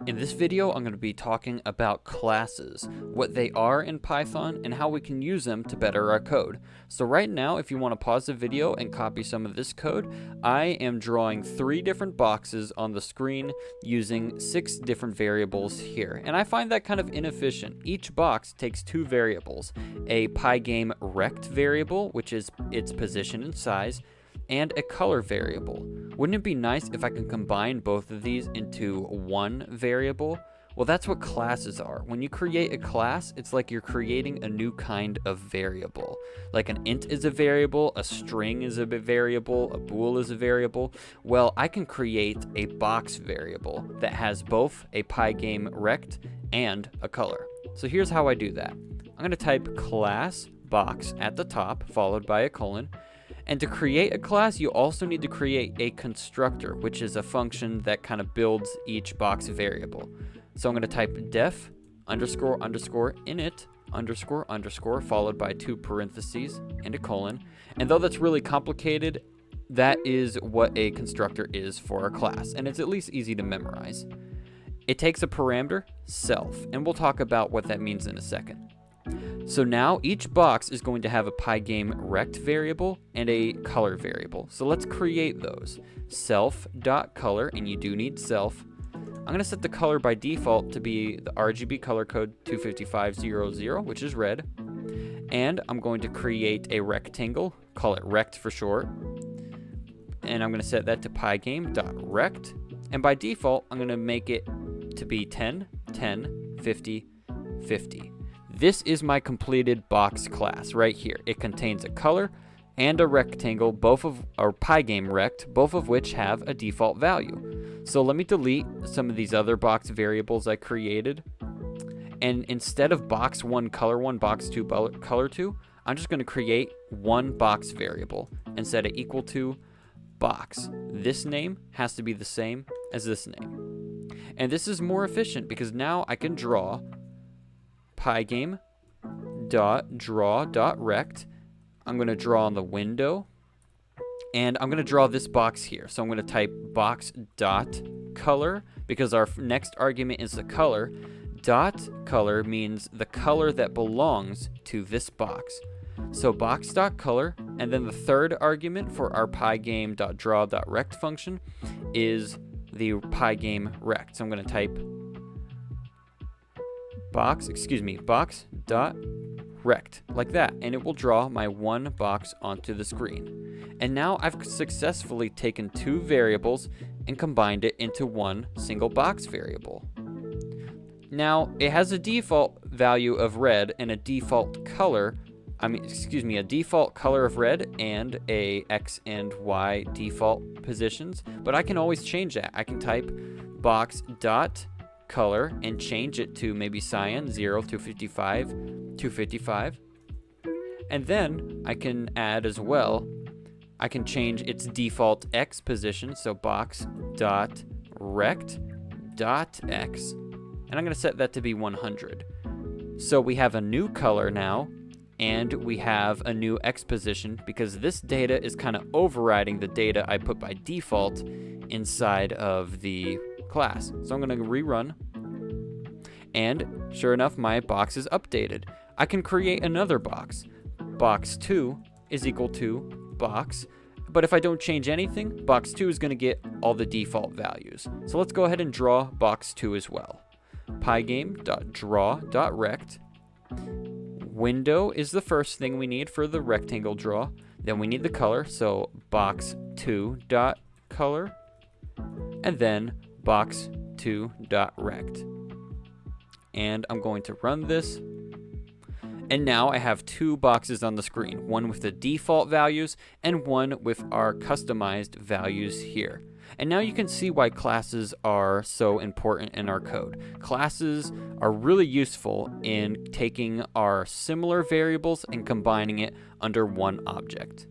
In this video, I'm going to be talking about classes, what they are in Python, and how we can use them to better our code. So right now, if you want to pause the video and copy some of this code, I am drawing 3 different boxes on the screen using 6 different variables here. And I find that kind of inefficient. Each box takes 2 variables, a Pygame rect variable, which is its position and size, and a color variable. Wouldn't it be nice if I could combine both of these into one variable? Well, that's what classes are. When you create a class, it's like you're creating a new kind of variable. Like an int is a variable, a string is a variable, a bool is a variable. Well, I can create a box variable that has both a Pygame rect and a color. So here's how I do that. I'm going to type class box at the top, followed by a colon. And to create a class, you also need to create a constructor, which is a function that kind of builds each box variable. So I'm going to type def underscore underscore init underscore underscore followed by 2 parentheses and a colon. And though that's really complicated, that is what a constructor is for a class, and it's at least easy to memorize. It takes a parameter, self, and we'll talk about what that means in a second. So now each box is going to have a Pygame rect variable and a color variable. So let's create those. Self.color, and you do need self. I'm going to set the color by default to be the RGB color code 25500, which is red. And I'm going to create a rectangle, call it rect for short. And I'm going to set that to pygame.rect. And by default, I'm going to make it to be 10, 10, 50, 50. This is my completed box class right here. It contains a color and a rectangle, both of our Pygame rect, both of which have a default value. So let me delete some of these other box variables I created. And instead of box 1, color 1, box 2, color 2, I'm just going to create one box variable and set it equal to box. This name has to be the same as this name. And this is more efficient because now I can draw Pygame.draw.rect. I'm going to draw on the window, and I'm going to draw this box here. So I'm going to type box.color because our next argument is the color. Dot color means the color that belongs to this box. So box.color, and then the third argument for our Pygame.draw.rect function is the Pygame rect. So I'm going to type box.rect like that, and it will draw my one box onto the screen. And now I've successfully taken 2 variables and combined it into one single box variable. Now it has a default value of red and a default color a default color of red and a X and Y default positions, but I can always change that. I can type box.color and change it to maybe cyan 0 to 55 to 55. And then I can add as well, I can change its default X position, so box.rect.x, and I'm going to set that to be 100. So we have a new color now, and we have a new X position because this data is kind of overriding the data I put by default inside of the class. So I'm going to rerun, and sure enough, my box is updated. I can create another box. Box2 is equal to box, but if I don't change anything, box2 is going to get all the default values. So let's go ahead and draw box2 as well. Pygame.draw.rect. Window is the first thing we need for the rectangle draw. Then we need the color, so box2.color, and then box2.rect. And I'm going to run this. And now I have 2 boxes on the screen, one with the default values and one with our customized values here. And now you can see why classes are so important in our code. Classes are really useful in taking our similar variables and combining it under one object.